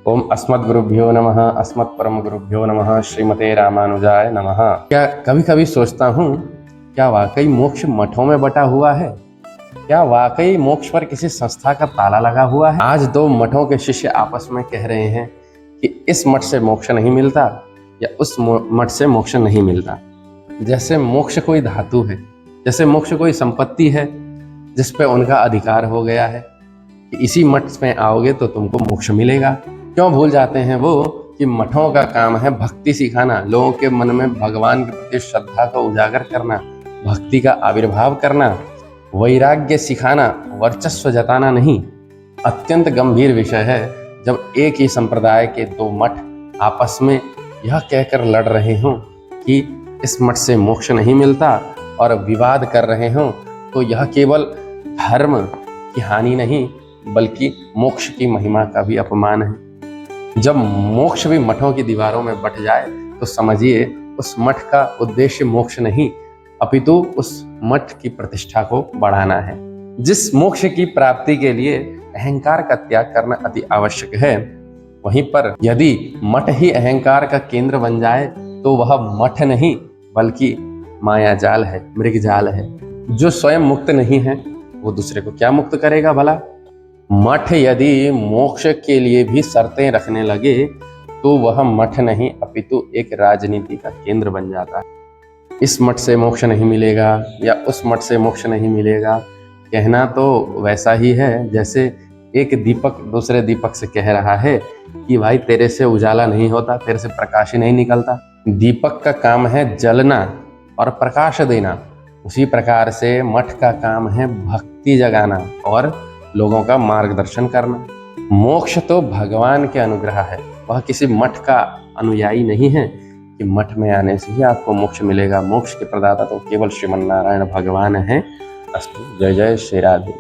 ओम अस्मद्गुरुभ्यो नमः। अस्मत्परमगुरुभ्यो नमः। श्रीमते रामानुजाय नमः। क्या कभी कभी सोचता हूँ, क्या वाकई मोक्ष मठों में बटा हुआ है? क्या वाकई मोक्ष पर किसी संस्था का ताला लगा हुआ है? आज दो मठों के शिष्य आपस में कह रहे हैं कि इस मठ से मोक्ष नहीं मिलता या उस मठ से मोक्ष नहीं मिलता। जैसे मोक्ष कोई धातु है, जैसे मोक्ष कोई संपत्ति है जिस पे उनका अधिकार हो गया है कि इसी मठ में आओगे तो तुमको मोक्ष मिलेगा। क्यों भूल जाते हैं वो कि मठों का काम है भक्ति सिखाना, लोगों के मन में भगवान के प्रति श्रद्धा को उजागर करना, भक्ति का आविर्भाव करना, वैराग्य सिखाना, वर्चस्व जताना नहीं। अत्यंत गंभीर विषय है जब एक ही संप्रदाय के दो मठ आपस में यह कहकर लड़ रहे हों कि इस मठ से मोक्ष नहीं मिलता और विवाद कर रहे हों, तो यह केवल धर्म की हानि नहीं बल्कि मोक्ष की महिमा का भी अपमान है। जब मोक्ष भी मठों की दीवारों में बट जाए तो समझिए उस मठ का उद्देश्य मोक्ष नहीं अपितु उस मठ की प्रतिष्ठा को बढ़ाना है। जिस मोक्ष की प्राप्ति के लिए अहंकार का त्याग करना अति आवश्यक है, वहीं पर यदि मठ ही अहंकार का केंद्र बन जाए तो वह मठ नहीं बल्कि माया जाल है, मृग जाल है। जो स्वयं मुक्त नहीं है वो दूसरे को क्या मुक्त करेगा भला? मठ यदि मोक्ष के लिए भी शर्तें रखने लगे तो वह मठ नहीं अपितु एक राजनीति का केंद्र बन जाता है। इस मठ से मोक्ष नहीं मिलेगा या उस मठ से मोक्ष नहीं मिलेगा, कहना तो वैसा ही है जैसे एक दीपक दूसरे दीपक से कह रहा है कि भाई तेरे से उजाला नहीं होता, तेरे से प्रकाश ही नहीं निकलता। दीपक का काम है जलना और प्रकाश देना, उसी प्रकार से मठ का काम है भक्ति जगाना और लोगों का मार्गदर्शन करना। मोक्ष तो भगवान के अनुग्रह है, वह किसी मठ का अनुयायी नहीं है कि मठ में आने से ही आपको मोक्ष मिलेगा। मोक्ष के प्रदाता तो केवल श्रीमन नारायण भगवान है। अस्तु। जय जय श्री राधे।